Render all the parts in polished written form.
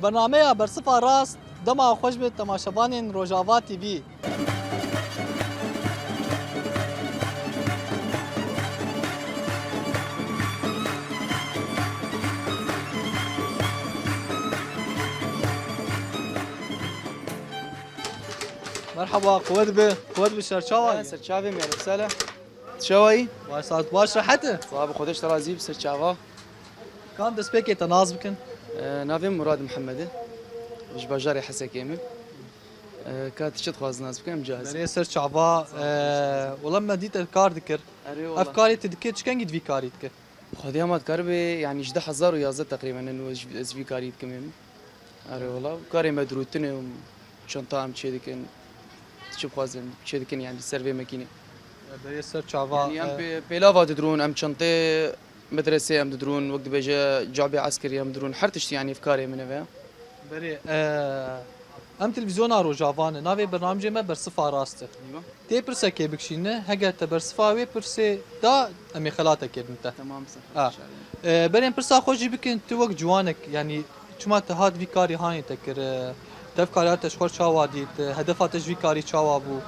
برنامه برصفة راست دما خوش به تماشاوان روجاوا تی وی. مرحبا قوت به سرچاوا. سرچاوی میاره ساله. شوایی؟ واسات باش راحته. صاحب خودش راضی بسرچاوا. كان دەست پێکێتە ناز بکەن. ناوێم مراد محەممەدە ژ باژارێ حەسەکێمە کاتیشت خواز ناز بکەم جاهز بەرێ سەر چاوا وەڵام مە دیتە کار دکرد ئەف کارێتی دکێت چکەنگی دوی کاری دکە خودی هەمات کار بێ یعنی 10011 تقریبا زوی کاری دکەمێ ئەرێ وڵا کارێمە دروتنێ و چۆنتام چێ دکەن چ بخوازم چێ دکەن یعنی سەرێ مەکینێ بەرێ سەر چاوا پێلاوا دەدرون ئەم چەندێ مدرسة أم تدرون وقت بيجا جعبة عسكرية أم تدرون حرتش يعني أفكاري من هذا. بري أم تلفزيون أرو جافان نافي برنامج ما برصفة راسته. أيوة. تي برسا كي بكشينه هجا تبرصفة وي برسا دا أمي خلاتك أنت. تمام صح. بري برسا خوجي بكن توك جوانك يعني شو تهاد في كاري هاي تكر تفكارات تشخور شواديت هدفات في كاري شوابو.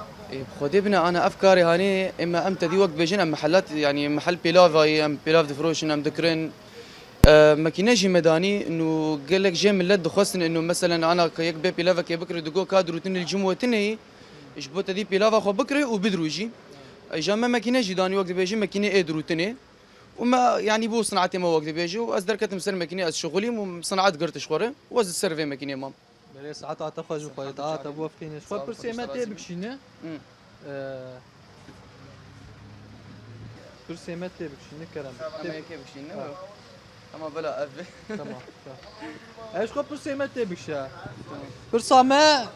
خودي بنا أنا أفكاري هاني إما أمتى دي وقت بيجينا محلات يعني محل بيلافا أم بيلاف دفروشن أم ذكرين ماكيناجي مداني إنه قال لك جيم اللد دخوستن إنه مثلا أنا كيك بي بيلافا كي بكري دقو كادرو تني الجموة تني إيش بوتا دي بيلافا خو بكري وبدروجي جاما ماكيناجي داني وقت بيجي ماكينة إدرو تني وما يعني بو صناعتي ما وقت بيجي وأصدر كتم سر ماكينة شغلي وصناعات قرت شخورة وأز السيرفي ماكينة مام بري ساعات عتفج وقيت أبو فكيني شو برسي ما تي بكشينه برسي ما تي بكشينه كرم ما كيف بكشينه أما بلا أف تمام ايش خو برسي ما تي بكشا برسا ما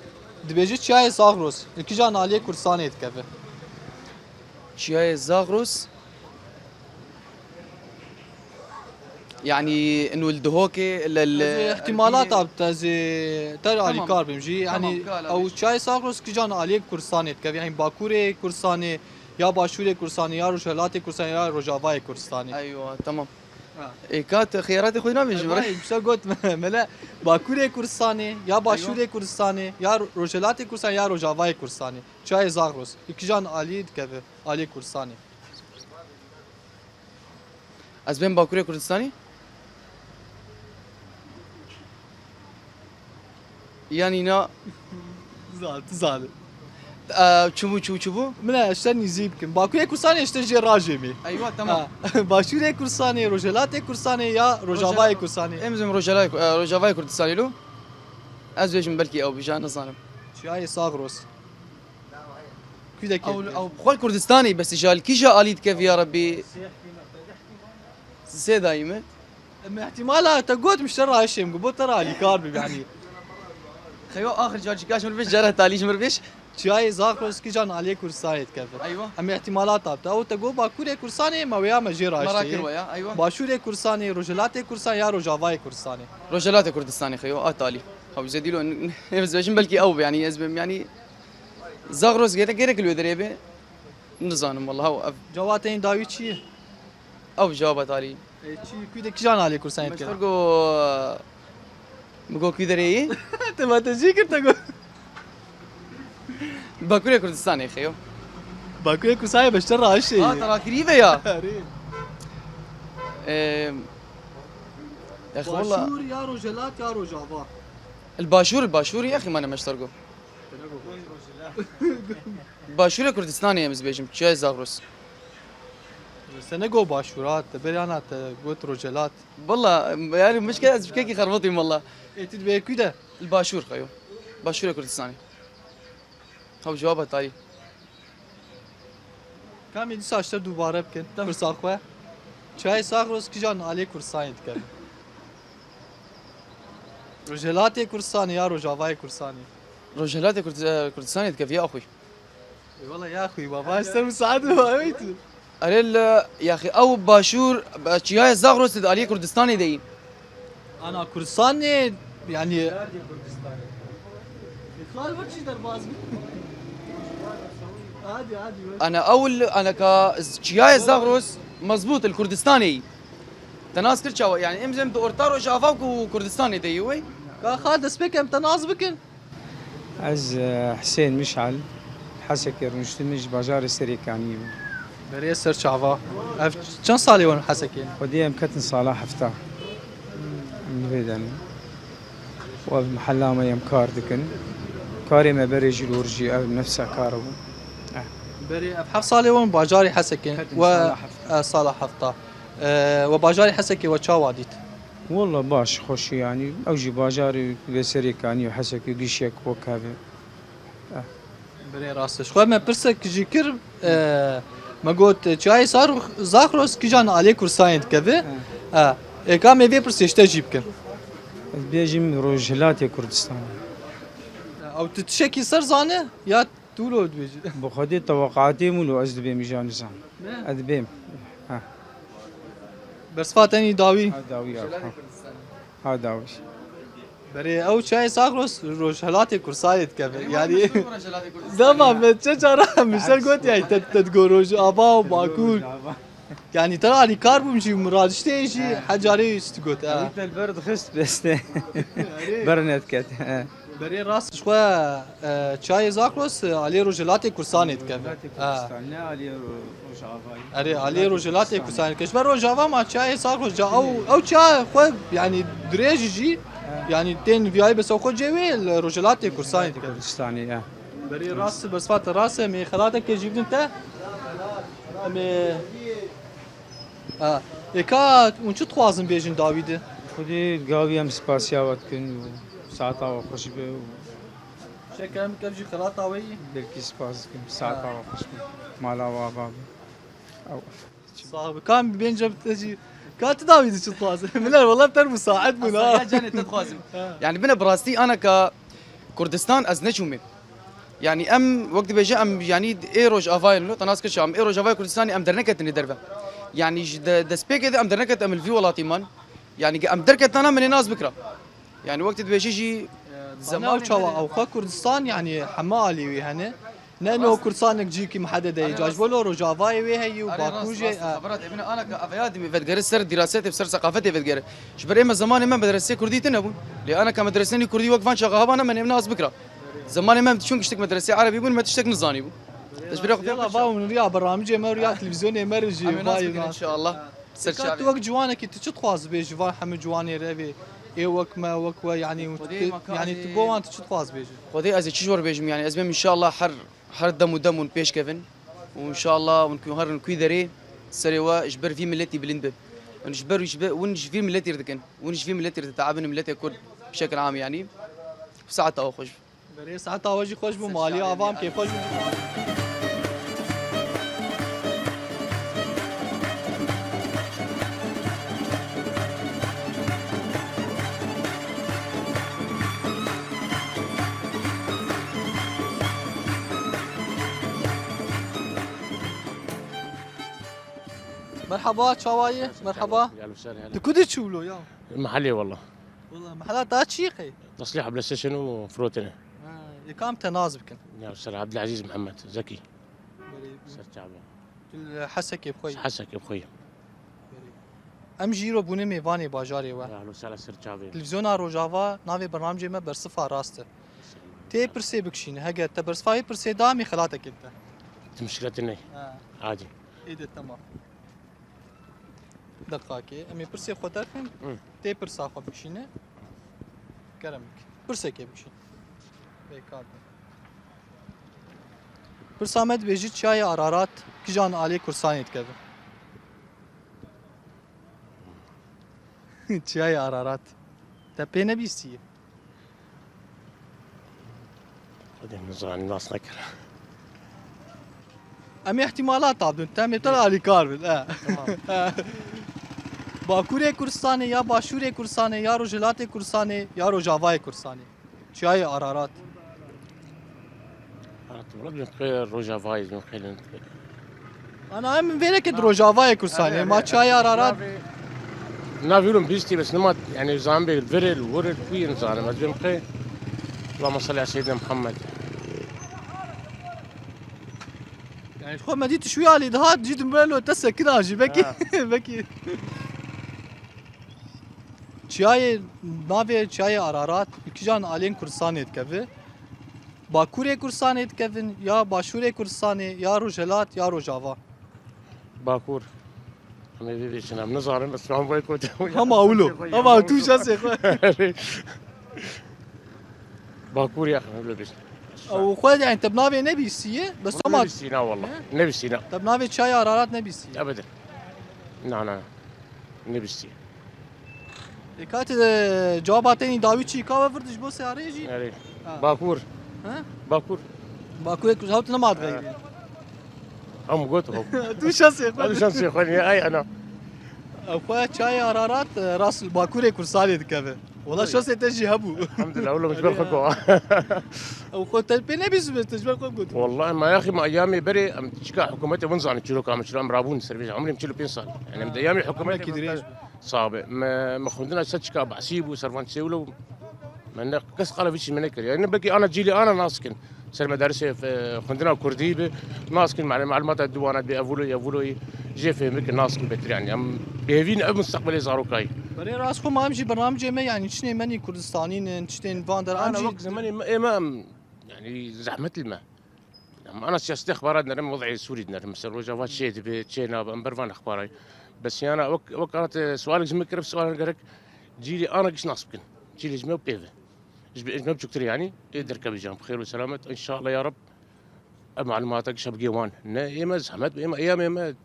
دبيجي شاي صاغروس الكيجان عليه كرساني تكفي شاي زاغروس يعني انه الدهوكي احتمالات بتزي ترى على كار بمجي يعني او شاي ساغروس كيجان عليه كرساني تكفي يعني باكوري كرساني يا باشوري كرساني يا روجالاتي كرساني يا روجافاي كرساني ايوه تمام اي كات خياراتي خوينا بيجي مش قلت ملا باكوري كرساني يا باشوري كرساني يا روجالاتي كرساني يا روجافاي كرساني شاي زاغروس كيجان عليه تكفي عليه كرساني ازبن باكوري كردستاني يعني نا زال شوفو من اشتري زيبكم باكوري كرساني اشتري راجمي ايوه تمام باشوري كرساني روجالاتي كرساني يا روجافاي كرساني امزم روجافاي كردستاني له ازوجم بلكي او بجان نظام شاي صاغروس كذا او بخول كردستاني بس جال كيجا اليد كيف يا ربي سي دايما احتمالها تقول مش ترى هالشيء قبل ترى لي كاربي يعني خيو اخر جال شكاش مربيش جاره تاليش مربيش شاي زاغروس كيجان عليه كرساني تكفي ايوه اما احتمالات او تقول باكوري كرساني ما ويا ما جيرا مراكر ويا ايوه باشوري كرساني روجالاتي كرساني يا روجافاي كرساني روجالات كردستاني خيو تالي او زديلو نفس بلكي او يعني ازبم يعني زاغروس غيرك الودريبه نظام والله هو جواتين داوي شي او جواب تالي كذا كيجان عليه كرساني مش فرقو بقول كذا ري انت ما تذكر تقول باكوري كردستاني خيو باكوري كرساني بشترى هالشيء ترى قريبه يا يا اخي والله باشور يا روجالات يا روجافا الباشور يا اخي ما انا مشترقه باشور كردستاني امز بيجم شاي زاغروس سنقو باشورات بريانات قوت روجالات والله يعني مشكله ازبكيكي خربطي والله تدبي كده الباشور خيو باشور كردستاني هو جوابها تالي كم يدي ساشتر دوباره بكن فرصة خواه چای ساغروس كيجان عليه كرساني تكلم روجالاتي كرساني يا روجافاي كرساني روجالات كردستاني تكفي يا اخوي والله يا اخوي بابا استر مساعدة ويت اريل يا اخي او باشور شياي زاغروس عليه كردستاني دي انا كرساني يعني خال وش درباز عادي انا شياي زاغروس مزبوط الكردستاني تناس كرتشاو يعني امزم دورتارو شافاك وكردستاني دي وي خالد سبيك امتى نازبكن از حسين مشعل حسكر مشتمش باجار السريكاني بري سر شعفا كم صار يوم حسكين وديم كتن صلاح افتح من فيدن ومحلا ما يمكار دكن كاري ما بريج الورجي او نفسه كارو بري بحف صار يوم باجاري حسكين و صلاح حفطه وباجاري حسكي وتشاواديت والله باش خوش يعني اوجي باجاري بسريكاني وحسكي قشيك وكافي بري راستش خو ما برسك جيكر ما قلت جاي صار زاخروس كيجان عليك كورساين كافي كام في برسيش تجيبكن بيجي من روجلات كردستان او تتشكي صار زانه يا تولو بيجي بخدي توقعاتي مولو ازدبي مجان زان ادبيم بس فاتني داوي هذا داوي بري او شاي ساغروس روجلاتي كورسايت كافي يعني زما بتشجر مثل قلت يعني تتقروج ابا وباكول يعني ترى علي كاربو مشي مرادشتي شي حجاري استقوت انت البرد خست بس برنت كت بري راس شويه شاي زاكروس علي روجلاتي كورسانيت كافي علي روجلاتي كورسانيت كشبر روجافا ما شاي ساغروس جا او شاي خو يعني دريج جي يعني تين في اي بس خو جوي الروجلاتي كورسانيت كردستاني بري راس بس فات راسه مي خلاتك جبت انت مي يكا ونشو تخوازن بيجن داويد خدي قاوي ام سباسياوات كن ساعتا وخش به شكل كبجي خلاطه وي بلكي سباس كن ساعتا وخش به مالا وابا او صاحب كان بين جبت تجي كانت داويد شو تخوازن من والله بتر مساعد من يا جاني تتخوازم يعني بنا براستي انا ككردستان از نجومي يعني ام وقت بيجي ام يعني ايروج افايل تناس كش ام ايروج افايل كردستاني ام درنكت دربه يعني د سبيك ام درنكت ام الفي ولاتيمان يعني ام دركت انا من الناس بكره يعني وقت بيجي زمان او خو كردستان يعني حمالي وي هنا لانه كردستانك جيكي محدد يجاج بولو رجافاي وي هي وباكوجي خبرات ابن انا كافيادي فدغر سر دراساتي بسر ثقافتي فدغر شبر اما زمان ما مدرسه كردي تنبون لان انا كمدرسني كردي وقفان شغاها انا من الناس بكره زمان ما شلون تشتك مدرسه عربي بون ما تشتك نظاني بو تشبر يلا باو من ريا برامج ما ريا تلفزيون مرجي ان شاء الله سر شعبي وقت جوانك انت تخواز بيجي فان حمد جواني ربي اي وك ما وك يعني يعني تبو انت تخواز بيجي خدي از تشور بيجم يعني ازمه ان شاء الله حر دم ودم بيش كيفن وان شاء الله ونكون هر نكوي دري سريوا اجبر في ملتي بلندب ونجبر ونج في ملتي ردكن ونج في ملتي تعبن ملتي كرد بشكل عام يعني ساعه او خوش بري ساعه واجي خوش بمالي عوام كيف خوش مرحبا شوايه مرحبا اهلا وسهلا هلا تكودي تشولو يا محلي والله محلات تاتشيقي تصليح بلاي ستيشن وفروتنا كام تنازبكن يا استاذ عبد العزيز محمد زكي استاذ شعبان حسك بخوي حسك بخوي ام جيرو بوني ميفاني باجاري و اهلا وسهلا سر شعبان تلفزيون روجافا نافي برنامج ما برصفه راسته تي برسي بكشين هجا تبرصفاي برسي دامي خلاتك انت مشكلتني عادي ايه تمام دقاقي امي برسي خوتركن تي برسا خو بكشينه كرمك برسي كي بكشين بيكاد برسامد بيجي شاي ارارات كيجان علي كرساني تكذا شاي ارارات تبي نبيستي خذ نظر الناس نكر امي احتمالات عبد تامي طلع علي كاربل باكوري كرساني يا باشوري كرساني يا روجلاتي كرساني يا روجافاي كرساني شاي ارارات ربنا خير روجافاي من خير انا من فينك روجافاي كرساني ما شاي ارارات نافيلهم بيستي بس نمط يعني زامبي الفيرل ورد كوين زعما ما بين خير اللهم صل على سيدنا محمد يعني خو ما ديت شويه على دهات جيت مبلو تسا كده بكي بكي çiyaye navê çiyaye Ararat ikican alên Kurdistanê dikeve. Bakurê Kurdistanê dikevin ya Başûrê Kurdistanê ya Rojhilat ya Rojava. باكور أنا بيبي شنو نظر بس ما بقول كنت Hema awlo. Ama tu şase xwe. باكور يا أخي ما بيبي Ew xwe yani te bi navê nebîsiye. Bes ama نبي سينا والله نبي سينا te bi navê çiyaye Ararat nebîsiye. أبدا لا نبي سينا Katê cevaba tenî dawî çî ka vir diş bo seyarê jî. يعني باكور Ha? باكور Bakurê Kurdistanê hewt nema digeyî. هم قلت هم Tu şase xwe. هذا شانسي أخواني أي أنا Ew çayê Ararat rast Bakurê Kurdistanê dikeve. Wala şase te jî hebû. الحمد لله والله مش بالخطوة Ew xwe te pê nebîsî te ji ber xwe gotin. والله ما يا اخي ما ايامي بري ام تشكا حكومتي ونزان تشيلو كام تشيلو مرابون سيرفيس عمري مشيلو 20 سنه يعني من ايامي حكومتي أكيد ريش. صعبه ما خذنا ساتشكا بعسيب وسرفان تسيولو من قص قال فيش منكر يعني بقي انا جيلي انا ناسكن سر مدارسي في خندنا كرديبه ناسكن مع معلومات الديوانات بيأفولو يأفولو جي في مك ناسكن بتر يعني ام بيهفين اب مستقبلي زاروكاي Berê rast xwe ma em jî bernamecê me yani çinê menî Kurdistanîn tiştên van der em انا jî وقت زماني امام يعني زحمه الماء لما انا سياسه اخبارات نرم وضعي سوري نرم مثلا وجوات شيء تشينا بمبرفان اخباري بس انا وكانت سؤالك زي ما كرف سؤال قالك جيلي انا قش ناصبكن جيلي جمع بيفه جمع بشكتر يعني يقدر كبجان بخير وسلامه ان شاء الله يا رب معلوماتك شبقي وان اما زحمت اما ايام اما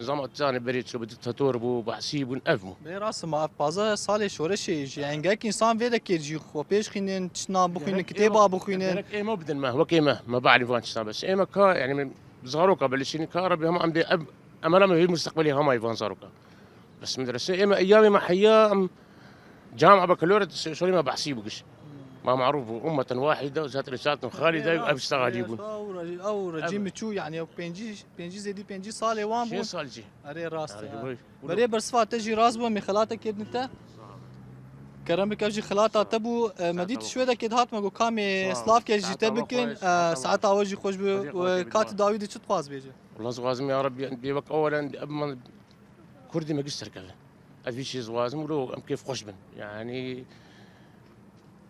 نظام الثاني بريد شو بديكتاتور بو بحسيب ونأفمو berê rast ma ev paza salê şoreşê jî yani gelek insan vê dekê jî xwe pêş xînin tişna bixwînin kitêba bixwînin. ايما بدل ما هو كيما ما بعد فان بس ايما كا يعني من زاروكا بلشين كا ربي هم عم امل هي مستقبلي هم ايفان زاروكا بس مدرسه ايما ايامي ما حيا جامعه بكالوريوس شو ما بحسيبوش ما معروف أمة واحدة وذات رسالة خالدة وأبشتغل يجيبون Ew rejîmê çû yani ew pêncî zêdî pêncî salê wan شيء bû. صار جي Erê rast e. Berê bersiva te jî rast bû em ê xelatekê din te. Keremik ev jî xelata te bû medî tu şwêdekê dihat me got kamê slavkê jî te bikin saeta we jî xweş bû katî dawî de çi dixwaz bêje. والله زوازم يا رب يعني بيوك أولا أما كردي ما قصر كذا هذا شيء زوازم ولو أم كيف خوش بن يعني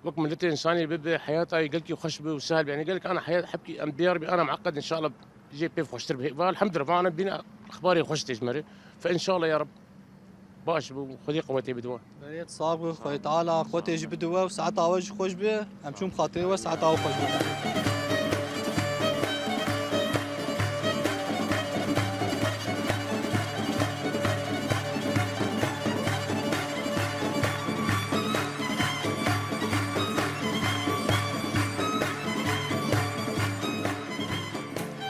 وقت من إنساني ببدأ حياته يقول لك خشب وسهل يعني قال لك أنا حياة حبكي أم بيربي أنا معقد إن شاء الله جي بيف خوش تربي فالحمد لله فأنا بينا أخباري خوش تجمري فإن شاء الله يا رب باش خذي قوتي بدوان Berê sağ bû Xwedê Teala xwe tê jî bidiwe û saeta we jî xweş bê em çûm xatirê we saeta we xweş bê.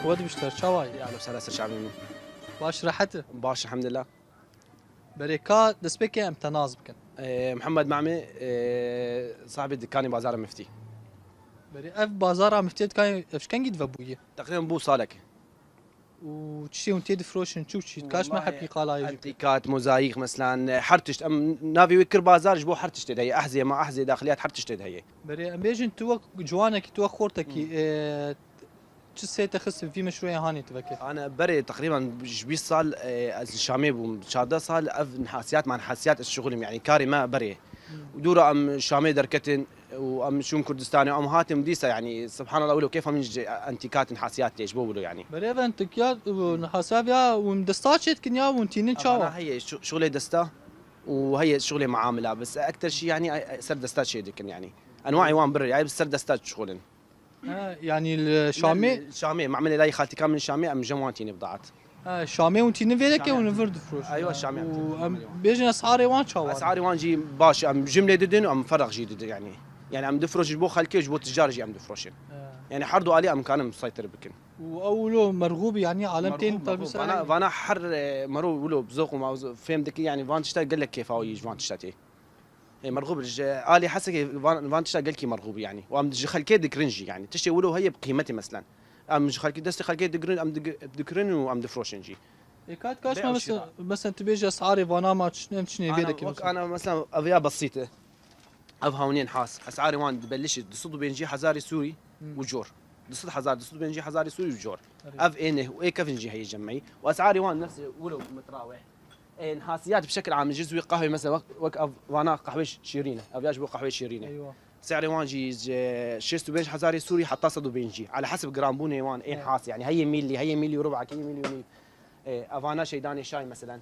ود بشتر çawa يا اهلا وسهلا سير شعبي baş rahat باش الحمد لله berê ka destpêkê em te naz bikin. محمد معمي صاحب الدكاني بازار المفتي berê ev bazara miftê dikanê ev şkengî dive bûye تقريبا بو صالك û çişê hûn tê difroşin çû çî kaç me hepî qalayê jî. انتيكات موزايق مثلا حرتشت ام نافي ويكر بازار جبو حرتشت هي احذيه ما احذيه داخليات حرتشت هي berê em bêjin tu wek ciwanekî tu wek xortekî çi sê te xist vî meşruiyê hanê tivekê. انا بري تقريبا 20 صال الشامي بو شاده صال اف نحاسيات مع نحاسيات الشغل يعني كاري ما بري ودورا ام شامي دركتن وام شوم كردستاني ام هاتم ديسا يعني سبحان الله ولو كيف من انتيكات نحاسيات ليش بولو يعني berê ev entikya nihasab ya û desta çêtkin ya û tînin çawa. أنا هي شغلي دستا وهي شغلي معامله بس اكثر شيء يعني سر دستات شيء يعني انواعي وان بري يعني بس سر دستات شغلن Yani Şamê الشامي معملي لاي خالتي كان من الشامي ام جوانتيني بضاعت Şamê û tînin vê dekê û nivir difroş. ايوه الشامي û em bêjin esarê wan çawa. اسعاري وان جي باش ام جمله ددن ام فرغ جي دد يعني ام دفروش جبو خلكي جبو تجار جي ام دفروشن يعني حردوا علي ام كان مسيطر بكن واولو مرغوب يعني عالمتين تلبس فانا حر مرو ولو بذوق وما فهم دك يعني فان تشتا قال لك كيف هو يجي فان تشتاتي هي مرغوب الي حسك فان تشتا قال لك مرغوب يعني وام خلكي دكرنجي يعني تشتي ولو هي بقيمتي مثلا ام خلكي دستي خلكي دكرن ام دكرن وام دفروشن جي كات كاش مثلا تبيج اسعاري فانا ما تشنم تشني في دك انا مثلا افيا بسيطه افهاونين حاس اسعاري وان بلشت تصد بينجي حزاري سوري وجور تصد حزار تصد بينجي حزاري سوري وجور اف انه واي كيف نجي هي جمعي واسعاري وان نفس ولو متراوح نحاسيات بشكل عام جزوي قهوه مثلا وك فانا قهوه شيرينه او يجبو قهوه شيرينه ايوه سعري وان جي شيستو بينج حزاري سوري حتى صدو بينجي على حسب جرام بوني وان اين حاس يعني هي ميلي هي ميلي وربع هي ميلي ونيف افانا شيداني شاي مثلا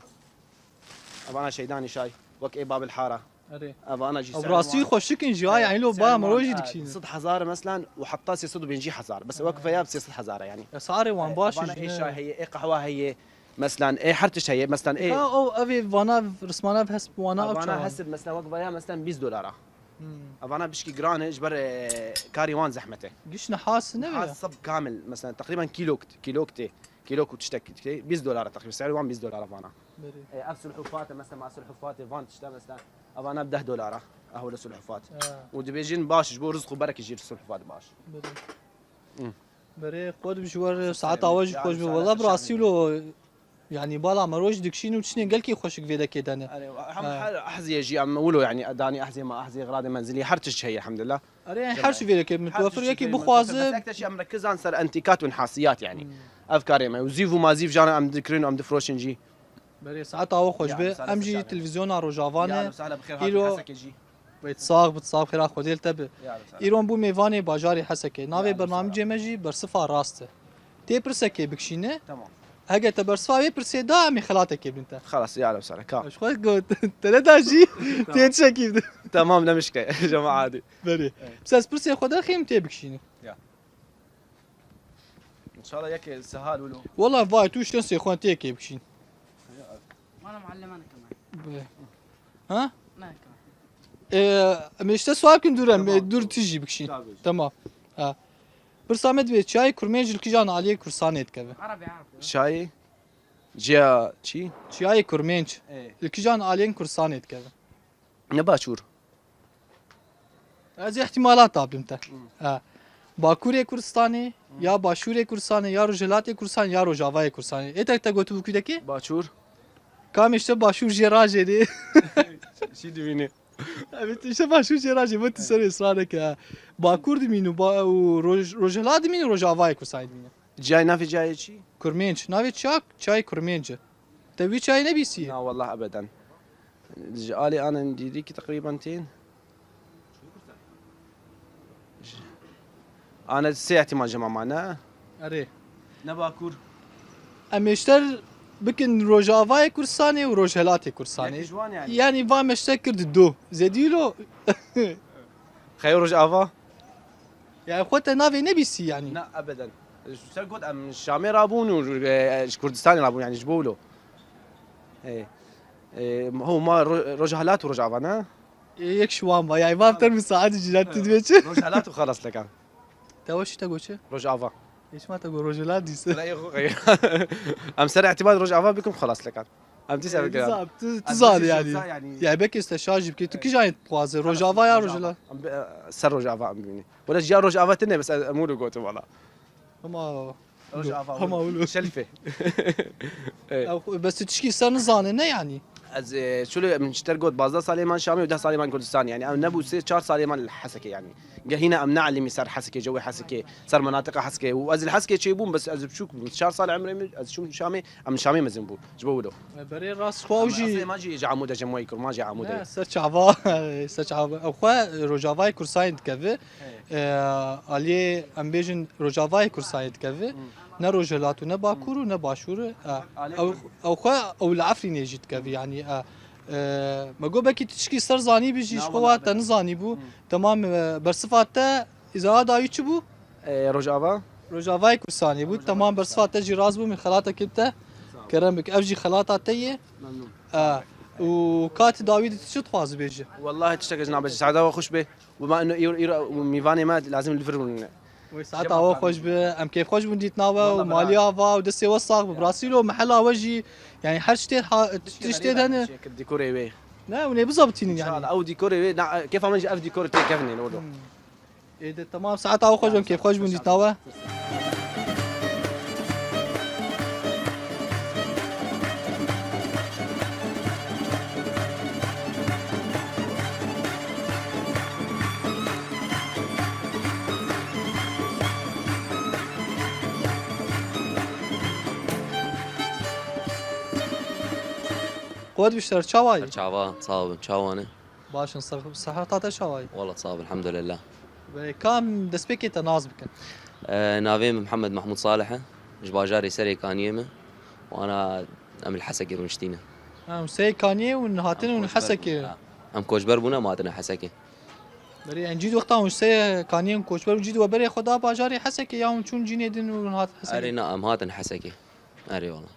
افانا شيداني شاي وك اي باب الحاره اري افانا جي او براسي خوشكن جا يعني لو با مروجي دكشين صد حزاره مثلا وحطها سي صدو بينجي حزار بس وك فيا بس صد حزاره يعني اسعاري وان باش افانا اي شاي هي اي قهوه هي مثلا اي حرتش هي مثلا اي او افي فانا رسمانا بحسب وانا افانا حسب مثلا وك فيا مثلا 20 دولار افانا بشكي جرانه جبر كاري وان زحمته قش نحاس نبي حسب كامل مثلا تقريبا كيلو تشتكي 20 دولار تقريبا سعره 20 دولار افانا اب سلحفاته مثلا مع سلحفاته فان تشتا مثلا افانا ب 10 دولار اهو السلحفات ودبيجين باش جبو رزقه برك يجي السلحفات باش بري خود بجوار ساعات اواج خوش والله براسيلو يعني بالا مروج دكشين وتشني قال كي خوشك في ذاك دانا احزيه جي ام ولو يعني اداني احزيه ما احزيه غراضي منزلي حرتش هي الحمد لله اري حرش في ذاك متوفر يكي بخوازه بس اكثر شيء مركز عن سر انتيكات ونحاسيات يعني افكاري ما وزيفو ما زيف جانا ام ذكرين ام دفروشن جي بري ساعات اوا خوش به امجي تلفزيون روجافانه وسهلا بخير كيلو هذا حسك يجي بتصاغ خير خوديل تب ايرون بو میوانه باجاری حسکه ناوی برنامج مجی برصفه راسته تي برسكي بكشينه تمام هاجا تبرصفه برسي دا مي خلاتك بنت خلاص يا وسهلا كا ايش خوك قلت ثلاثه جي تنشكي تمام لا مشكله يا جماعه عادي بري بس برسي خود خيم تي بكشينه ان شاء الله ياك سهال ولو والله فاي توش تنسي اخوان تي كي بكشين وانا معلم انا كمان ها انا كمان مش سؤال كن دور تجي بكشين تمام ها برسامد بي چای کرمنج الكيجان عليه كرسانيت كبه عربي عربي شاي جيا شي چای کرمنج ايه الكيجان عليه كرسانيت كبه نباشور از احتمالات بنت ها باکوری کردستانی یا باشوری کردستانی یا روجلاتی کردستان یا روجاوای کردستانی ایتا تا گوتو بکوده کی باشور کام اشته باشور جراجه دی شي ديني evet işte bashur jeraje bu tisar ısrar ki bakur diminu ba rojala diminu rojavay kursay diminu جاي نافي جاي شي kurmenç navi çak çay kurmenç tabi çay ne bisi لا والله ابدا جالي انا نديريكي تقريبا تين انا ساعتي ما جماعه معنا are نباكور ameşter bikin rojavay kursani ve rojhelati kursani جوان يعني yani va meşter kirdi do zedilo خير افا yani khota navi ne bisi yani لا ابدا سرقت ام الشامي رابون وكردستاني رابون يعني جبولو ايه هو ما رجعلات ورجع انا yek şu an var yani vaftar müsaade cilat tedbeçi رجعلات وخلص لك tavaş ta goçe رجع افا ايش ما تقول رجلات دي لا يا اخوي ام سرع اعتماد رجع افا بكم خلاص لك ام تسال كلام تزال يعني يعني بك استشاج بكي تو كي جاي بوازه رجافا يا رجلا سر رجع افا ام بيني ولا جا رجع افا تني بس امور قوت والله هما رجع افا هما ولو شلفه بس تشكي سر نزانه يعني از شو من اشترقوت بازا ساليمان شامي وده ساليمان كردستاني يعني انا نبو سي 4 ساليمان الحسكه يعني هنا امنع اللي صار حسكه جوي حسكه صار مناطق حسكه واز الحسكه شيبون بس از بشوك 4 سال عمري از شو شامي ام شامي مزنبو جبوا له بري راس خواوجي ما جي عموده جموي كر ما جي عموده سچ عوا اخوا روجافای کورساین کفه علی ام بیجن روجافای کورساین کفه نه روجلاتو نه باکورو نه باشور او خوا او العفري نجد كافي يعني ما جو بكي تشكي سر زاني بيجي شخوات تنزاني بو تمام برصفاته اذا داوي تشبو رجافا رجافاي كورساني بو تمام برصفاته جي راز بو من خلاتك انت كرمك افجي خلاطات تيه ممنون وكات داويد تشط فاز بيجي والله تشتكي جناب سعاده وخش به وبما انه ميفاني ما لازم الفرن ساعات هوا خوش به ام كيف خوش بنديت ناوا ومالي هوا ودسي وساق براسيلو محلها وجي يعني حر تشتي هنا الديكور بيه لا وني بالضبطين يعني يعني او ديكور كيف عم نجي اف ديكور كيفني نقولوا ايه تمام ساعات هوا خوش كيف خوش بنديت ناوا قوت بيشتر شواي شعبان صاب شاوانه باش صحة شواي والله صاب الحمد لله. كام دسبيكي تناز بكن نافيم محمد محمود صالحه مش باجاري سري كانيمه وانا ام الحسكي رونشتينا. سي كاني ونهاتن ونحسكي ام كوشبر بونا ماتنا حسكي. بري انجيد وقتا وش سي كاني ونكوشبر وجيد وبري خدا باجاري حسكي يا شون جيني دين ونهات حسكي. اري نعم هاتن حسكي. اري والله.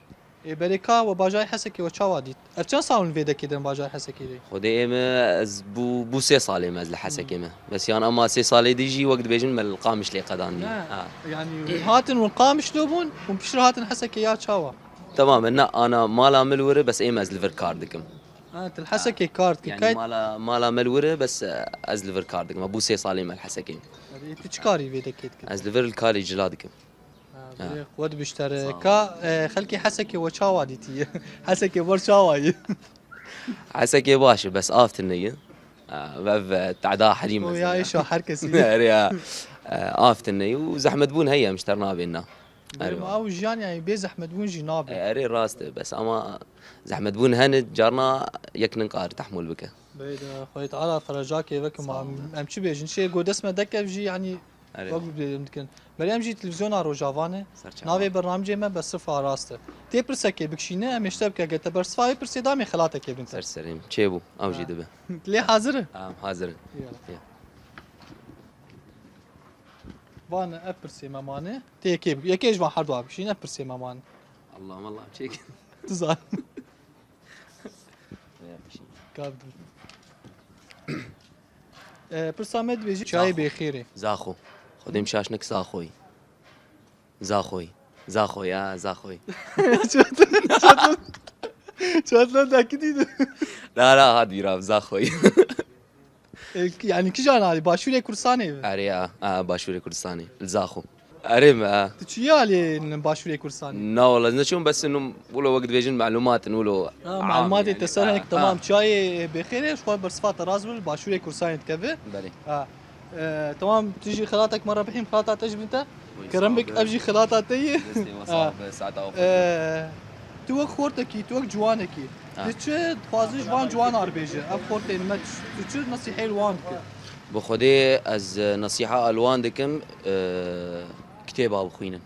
بريكا وباجاي حسكي وشاواديت ارچان ساون فيدا كيدن باجاي حسكي دي خدي اما از بو سي صالي مازل حسكي ما بس يعني اما سي صالي ديجي وقت بيجن من القامش لي قداني. يعني هاتن والقامش دوبون وبشر هاتن حسكي يا شاوا تمام انا ما لا ملوري بس اي مازل فير كاردكم. انت الحسكي كارد كي يعني ما لا ملوري بس از ليفر كاردكم ابو سي صالي مال حسكي. تشكاري فيدا كيد از ليفر الكالي جلادكم. ود بيشتر كا خلكي حسكي وشاواديتي حسكي برشاواي حسكي باشا بس آفت النية تعدا حريم ويا ايشو حركسي اريا آفت النية وزحمة بون هي مشترنا بينا او جان يعني بي زحمة بون جنابي اري راسته بس اما زحمة بون هند جارنا يكن نقار تحمل بك بيد خوي تعالى فرجاكي بك ام شي بيجن شي قود اسمه دكه بجي يعني يمكن بريم جي تلفزيون روجافانه ناوي برنامج ما بس صفه راسته تي برسكي بكشينه ام اشتبك قلت برصفاي برسيدامي خلاتك يا بنت سرسريم تشيبو او جي دبه ليه حاضر حاضر وانا ابرسي مامانه تي كيب يا كيج ما حد بكشينه ابرسي مامانه اللهم الله تشيك تزعل كابد برسامد بيجي شاي بخيري زاخو خديم شاشنك زاخوي زاخوي يا زاخوي شات لا اكيد لا هاد يراف زاخوي يعني كيجان علي باشوري كرساني اريا باشوري كردستاني الزاخو اريم تشيالي باشوري كرساني لا والله نشوف بس انه ولو وقت بيجن معلومات نقولوا معلومات تسهل تمام شاي بخير شوي برصفات رازبل باشوري كرساني تكفي بلي تمام تيجي خلاتك مره بحين خلاتها تجي انت كرمبك ابجي خلاتها تي توك خورتكي توك جوانكي تشد فازي جوان جوان اربيجه اف خورتين ما تشد نصيحه الوانك بخدي از نصيحه الوان دكم كتاب ابو خوينن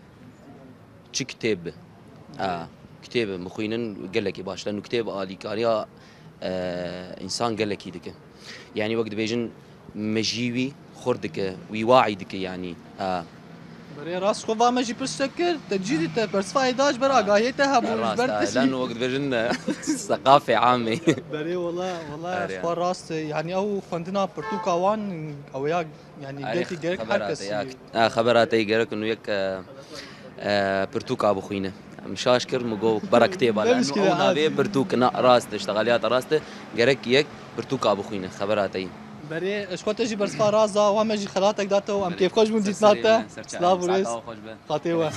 تشي كتاب كتاب مخوينن قال لك باش لانه كتاب الي كاريا انسان قال لك دك يعني وقت بيجن مجيوي خردك ويواعدك يعني بري راس خو ما جي برسكر تجيدي برسفاي داش برا قايتها برتسي لانه وقت بيجن ثقافه عامه بري والله خو راس يعني او فندنا برتوكا وان او يا يعني قلتي جرك حركه خبراتي جرك انه يك برتوكا ابو خوينا مش اشكر مجو بركتيبه لانه انا بي برتوك راس اشتغاليات راسته جرك يك برتوكا ابو خوينا خبراتي بري شكون تجي برسفا رازا وما جي خلاتك داته ام كيف خوش من ديتناته سلام وريس خاطيوه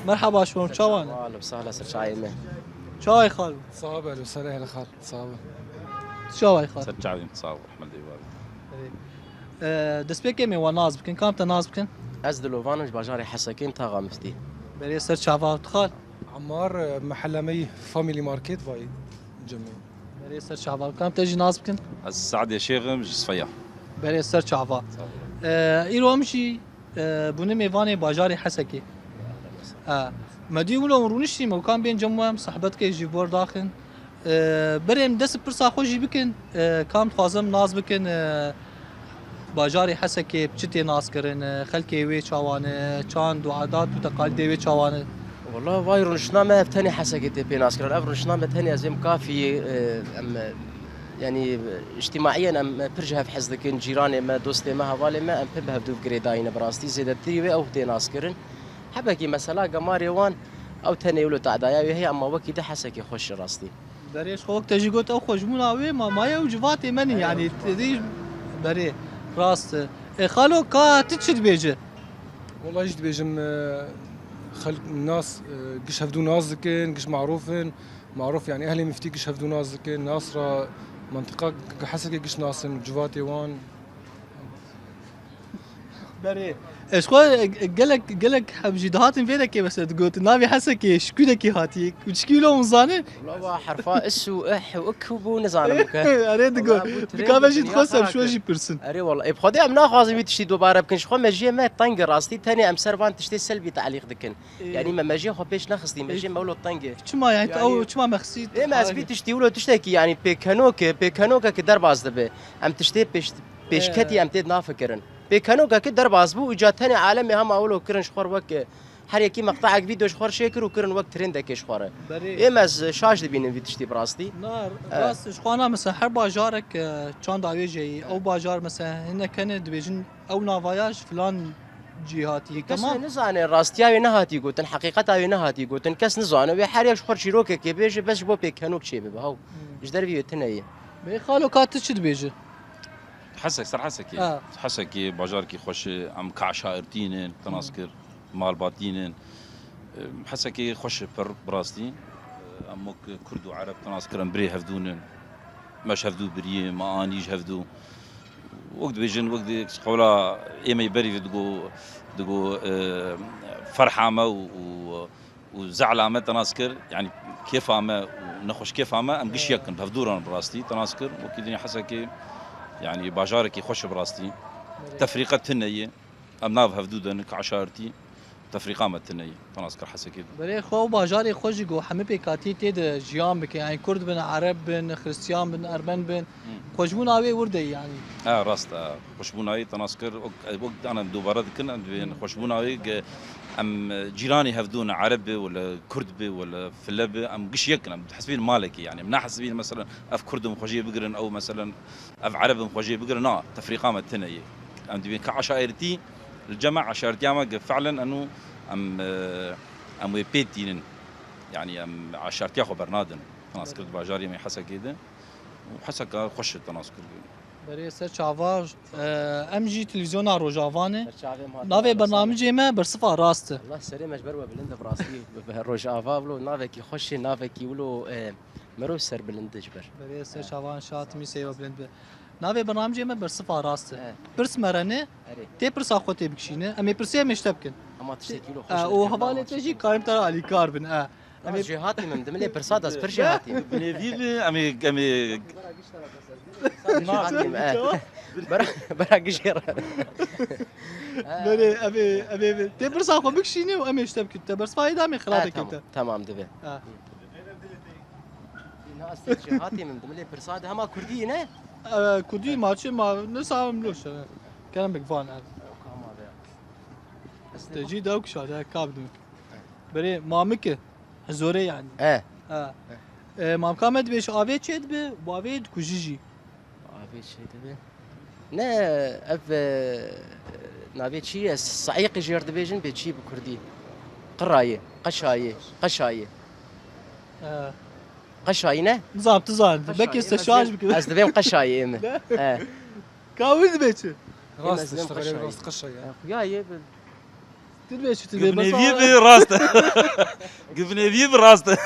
مرحبا شلون شلون؟ اهلا وسهلا سر شايمه شاي خالو صعب اهلا وسهلا اهلا خالد صعب شاي خالو سر شاي صعب احمد ديوال دسبيكي مي وناز بكن كام تناز بكن؟ ازدلوفانج باجاري حسكين تاغا مفتي بري سر شافا تخال عمار محلمي فاميلي ماركت فاي جميل بري سر شافا كام تجي ناز بكن؟ السعد يا شيخ مش صفيح بري سر شافا ايرو امشي بوني ميفاني باجاري حسكي ما يقولوا رونشتي ما كان بين جموع صاحبتك يجيبور داخل بريم دس برسا خوجي بكن كام خوازم ناز بكن باجاري حسكي بچتي ناز كرن خلكي وي چاوانه چاند وعادات وتقاليد وي چاوانه والله واي رونشنامه بتاني حسكي تي بيناس كرن رونشنامه تاني ازم كافي يعني اجتماعيا ام برجها في حزدك جيراني ما دوستي ما هوالي ما ام بها بدو جريداين براستي زيد تريوي او تي ناس كرن حبكي مثلا قماري وان او تاني ولو تعدايا هي اما وكي ده حسكي خوش راستي بريش خوك تجي قلت او خوش مناوي ما يوجفاتي مني يعني تدي بري راست خالو كا تتشد بيجي والله جد بيجم خلق الناس قش هفدو نازكن قش معروفن معروف يعني اهلي مفتي قش هفدو نازكن ناصرة منطقة حسكي قش ناسن جواتي وان بري ايش خو قالك حبجي دهاتن فيدك بس تقول نافي حسك شكودك هاتيك وتشكيلو مزانه والله حرفا اس واح واكبو نزانم اريد تقول بكافجي تخسر شو جي بيرسن اري والله بخدي ام ناخذ بيتشتي دوباره بكنش خو ماجي ما طنق راستي ثاني ام سربان تشتي سلبي تعليق دكن يعني ما ماجي خو بيش نخصتي ماجي مولو طنق شما يعني او شما مخسيت ايه ما اسبي تشتي ولو تشتكي يعني بيكانوكا كدر باز دبي ام تشتي بيش كتي ام تد نافكرن بيكانوكا كدر باز بو اجات ثاني عالمي هم اولو كرنش خور وك هر يكي مقطعك فيديو شخور شكر وكرن وقت ترندك شخوره ايه ماز شاش دبين في تشتي براستي نار راس شخوانا مثلا هر باجارك كان داوي جاي او باجار مثلا هنا كان دبيجن او نافاياج فلان جهاتي تمام نزانه راستياوي نهاتي قوتن حقيقتاوي نهاتي قوتن كاس نزانه وي حر يش خور شيروك كي بيجي بس بو بيكانوك شي بهو ايش دربي تنيه بي خالو كاتش دبيجي حسك صار حسكي حسكي باجاركي خوش ام كعشائرتين تناسكر مال باتين حسكي خوش بر براستي امك كرد وعرب تناسكر بري هفدون مش هفدو بري ما انيج هفدو وقت بيجن وقت قولا ايما يبري دقو فرحه وزعلامه تناسكر يعني كيف اما ونخش كيف اما ام قش يكن بهفدورن براستي تناسكر وكيدني حسكي يعني باجارك يخش براستي تفريقة تنية ام ناف هفدودن كعشارتي تفريقة ما تنية تناسكر حسكي بري خو باجاري خوش جو حمي بيكاتي تيد جيام بك يعني كرد بن عرب بن خريستيان بن ارمن بن خوشبون اوي وردي يعني راست خوشبون اوي تناسكر وقت انا دوباره كن بين خوشبون اوي ام جيراني هفدون عربي ولا كردبي ولا فلبي ام قش يكن حسبين مالكي يعني من حسبين مثلا اف كرد مخوجيه بقرن او مثلا اف عربي مخوجيه بقرن نا تفريقه ما تنية ام دبين كعشائرتي الجمع عشائرتي فعلا انه ام بيتين يعني ام عشائرتي اخو برنادن تناسكر باجاري ما حسا كده وحسا خوش التناسكر بري سر چاواج ام جي تلفزيون روجافانه ناوي برنامج ما برصفه راسته الله سري مجبر وبلند براسي روجافا بلو نافكي خوشي نافكي ولو مرو سر بلند جبر بري سر چاوان شات مي سي وبلند ناوي برنامج ما برصفه راسته برس مرنه تي برس اخوتي بكشينه ام برسي مشتبكن اما تشتكي له خوش وهباله تجي قايم ترى علي كاربن امي جهاتي من دملي برصاد از برجهاتي نيفيل امي برا قشير بري ابي تبرس اخو بكشيني وامي اشتبك تبرس فايده من خلاتك انت تمام دبي ناس جهاتي من دملي برصاد هما كردي نه كردي ماشي ما نسام لوش كلام بكفان تجي دوك شاد كابدو بري مامك زوري يعني مام كامد بيش ابي تشد به بابيد كوجيجي ابي تشد به نا اف نابي شي صعيق جيرد بيجن بيجي بكردي قرايه قشايه قشاينه نظام تزان بكي استشاج بك از دبيم قشايه اما كاوز بيتش راس تشتغل راس قشايه يا تدبيش قبني راسته قبني في براسته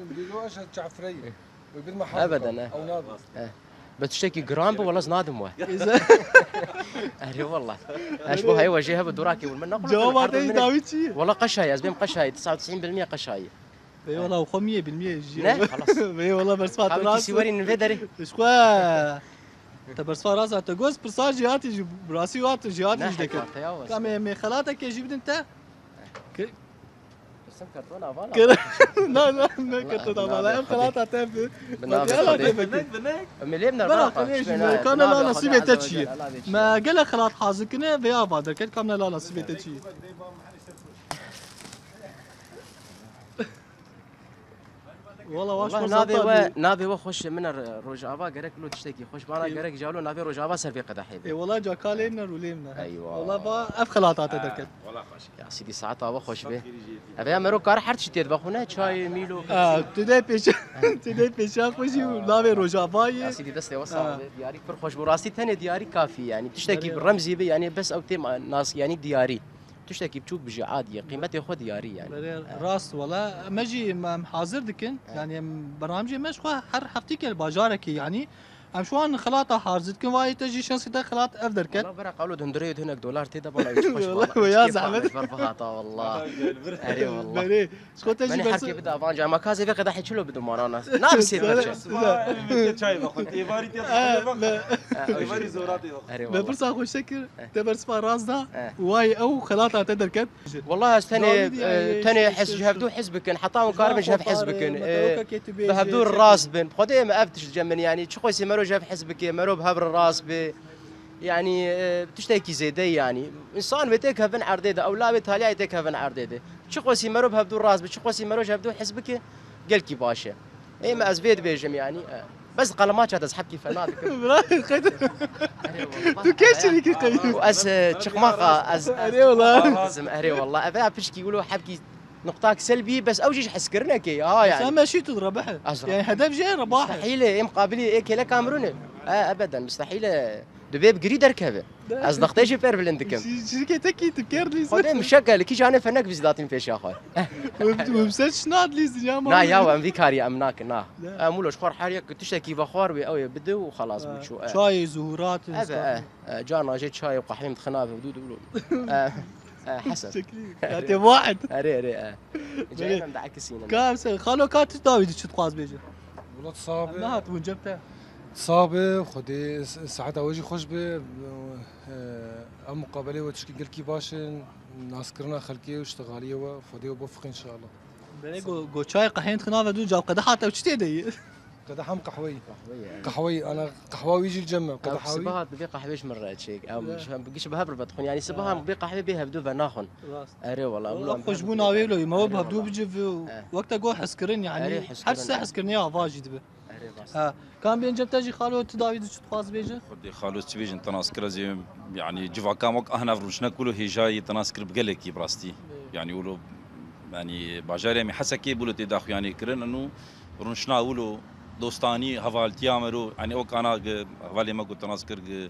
بيقولوا اشهد جعفريه ابدا او نادي بتشتكي جرامب ولا زنادم واحد اهلي والله اشبه هي وجهها بدوراكي والمن جوابات داويتشي والله قشاي ازبيم قشاي 99% قشاي اي والله و 100% جي لا خلاص اي والله برسفات راس سيوري نفدري شكوا تبرسفا راس انت جوز برساج جهاتي براسي وات جهاتي جدك كم خلاتك يجيب انت بس كرتون افانا لا ما كرتون افانا خلاطه تف مليم نرفع كان لا نصيب تشي ما قال خلاط حازكنا بيا فادر كان لا نصيب تشي والله واش نافي وخش من الرجافا قرك لو تشتكي خوش بانا قرك جالو نافي رجافا سرفي قدحيب اي والله جا كاليمنا روليمنا ايوه والله با اف خلاطات دركت والله خوش يا سيدي ساعات ابا خوش به ابي امرو كار حرت شتيت بخونه چاي ميلو تدي بيش خوشي نافي رجافا يا سيدي دستي وصل دياري پر خوش براسي ثاني دياري كافي يعني تشتكي بالرمزي بي يعني بس او تيم ناس يعني دياري تشتكي بتشوف بجي عادي قيمتي خود ياري يعني بري راست ولا مجي محاضر دكن يعني برنامجي مش خو هر حفتيك الباجارك يعني ام شوان خلاطه حارزتكم واي تجي شنس كده خلاط افدر كت والله برا قالوا هندريد هناك دولار تيدا والله والله ويا زحمت بربهاتا والله اري والله بري شكو تجي ماني بس حركي بدا فانجا ما كازي فيك دا حيشلو بدو مارانا نفسي چای بخون ایواری تیز ایواری زوراتی اري ما والله برسا خو شكر تبرس راسنا واي او خلاطه تدر كت والله تاني حس جهبدو حزبكن حطاهم كارب جهب حزبكن بهبدو الراس بن خدي ما افتش الجمن يعني شخو مرو جهب حزبك مرو بهبر الراس ب يعني بتشتكي زيدي يعني انسان بيتك هفن عرديده او لا بتالي يتك هفن عرديده شخو مرو بهبدو الراس بشخو مرو جهبدو حزبك قالكي باشا اي ما ازبيد بيجم يعني بس قلمات هذا اسحب كيف فنادق براي قيد تو كيشري كي قيد واس تشقماقه از اري والله لازم اري والله ابي بشكي يقولوا حبكي نقطاك سلبي بس اوجي حسكرنا كي يعني سما شي تضربها يعني هدف جاي رباح مستحيل ايه مقابلي ايه كلا كامروني ابدا مستحيل دبيب قريد اركبه از نقطه بير بلندكم شركه تكي تكير لي خدي مشكل كي جاني فنك بزداتين فيش يا اخوي ومسش ناد لي يا ما لا يا ام فيكاري امناك نا مولوش خور حاليك تشتكي بخور او بدو وخلاص بتشو شاي زهورات جانا جيت شاي وقحوي متخنا بدود ولو حسب انت واحد اري جاينا مدعكسين كامس خالو كات داويد شو تقاس بيجي والله صعبه ما هات وجبتها صعبه خدي ساعتها وجهي خوش به ام مقابله وتشكي قلكي باش ناس كرنا خلكي واشتغاليه وخدي وبوفق ان شاء الله بلي جو شاي قحين خنا بدو جاب قدحات وشتي دي قدحام قحوي انا قحواوي يجي الجمع قدحاوي سبها بقى قحويش مرات شيء او مش بقيش بهبر بدخن يعني سبها بقى قحوي بها بدو بناخن اري والله خوش بو ناوي لو ما بهبدو بجي وقت جو حسكرين يعني حس حسكرني افاجي دبه كان بين جبت تجي خالو تداويد شو تقاس بيجي خدي خالو تبيجي تناسكر زي يعني جوا كام وقت احنا فروشنا كله هي جاي تناسكر بقلك براستي يعني يقولوا يعني باجاري مي حسكي بقولوا تداخل يعني كرن انه رونشنا يقولوا دوستاني هفالتي عمرو يعني اوك انا هفالي ما قلت تناسكر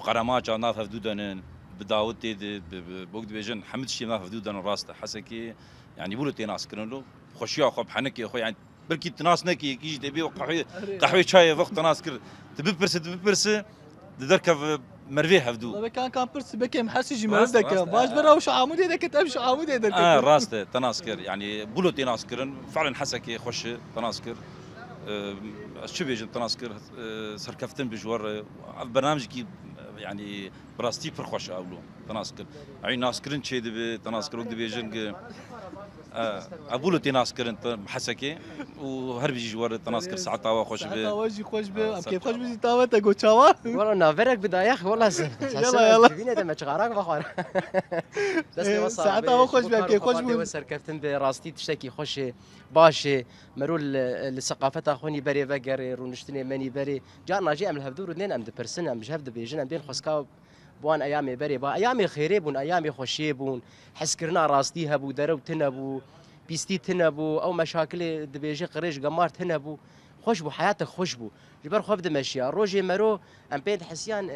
بقرامات انا فدودن بداوت بوقت بيجن حمد شي ما فدودن راسته حسكي يعني بقولوا تناسكر له خوشيا خو بحنك يا اخوي يعني بركي تناس نكي كيجي تبي قحوي شاي وقت تناسكر تبي دركب مرفي هفدو والله كان برس بكي محسج مردك باش برا وش عمود يدك تمشي عمود يدك راسته تناسكر يعني بولو تناسكر فعلا حسكي خوش تناسكر شو بيجن تناسكر سركفتن بجوار برنامج كي يعني براستي برخوش اولو تناسكر يعني ناسكرن شي دبي تناسكر وقت بيجن ابولو تناسكر انت حسكي وهرب بيجي جوار تناسكر ساعتها خوش به ساعتها وجهي خوش به كيف خوش بيجي تاوت اقول تشاوا والله نافرك بدا يا اخي والله يلا فينا دم شغارك بخور بس ساعتها خوش به كيف خوش به سركفتن براستي تشتكي خوش باشه مرول الثقافه اخوني بري بقري رونشتني ماني بري جانا جي ام الهبدور اثنين ام برسن ام جهد بيجن ام بين خسكاو بوان ايامي بري با ايامي خيري بون ايامي خوشي بون حسكرنا راستي هبو درو تنبو بيستي تنبو او مشاكل دبيجي قريش قمار تنبو خوش بو حياتك خوش بو جبر خو بدا ماشيه روجي مرو ام بين حسيان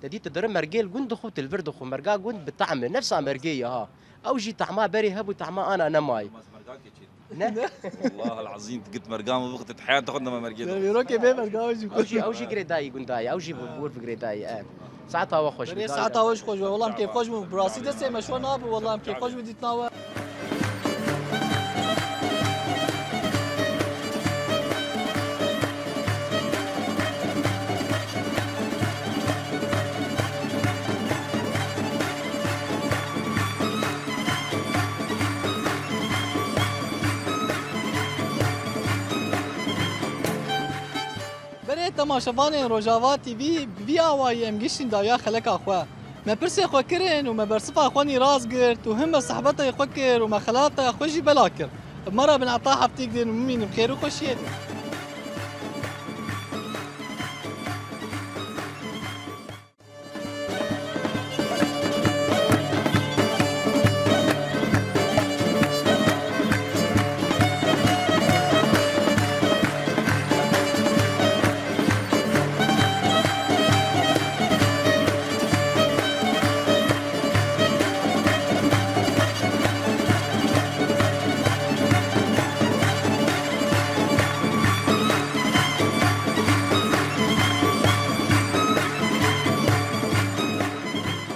تدي تدرم مرجيل قند خو تلفرد خو مرقا قند بالطعم نفسها مرقيه ها او جي طعمها بري هبو طعمها انا ماي والله العظيم قلت مرقام وقت حياه تاخذنا ما مرقيت روكي بي مرقام اوجي جريداي قنداي اوجي بور في جريداي ساعتها وخوش ساعتها وش خوش والله كيف خوش براسي دسه مشوار ناب والله كيف خوش بدي تناوى تماشاوانên Rojava TV vî awayî em giştîn dawiya xeleka xwe. Me pirsê xwe kirin û me bersifa xwe rast girt û him me sehbetê xwe kir û me xelataya xwe jî bela kir. Mera bin eta hefteyek dên û mimînim xêr û xweşiyê.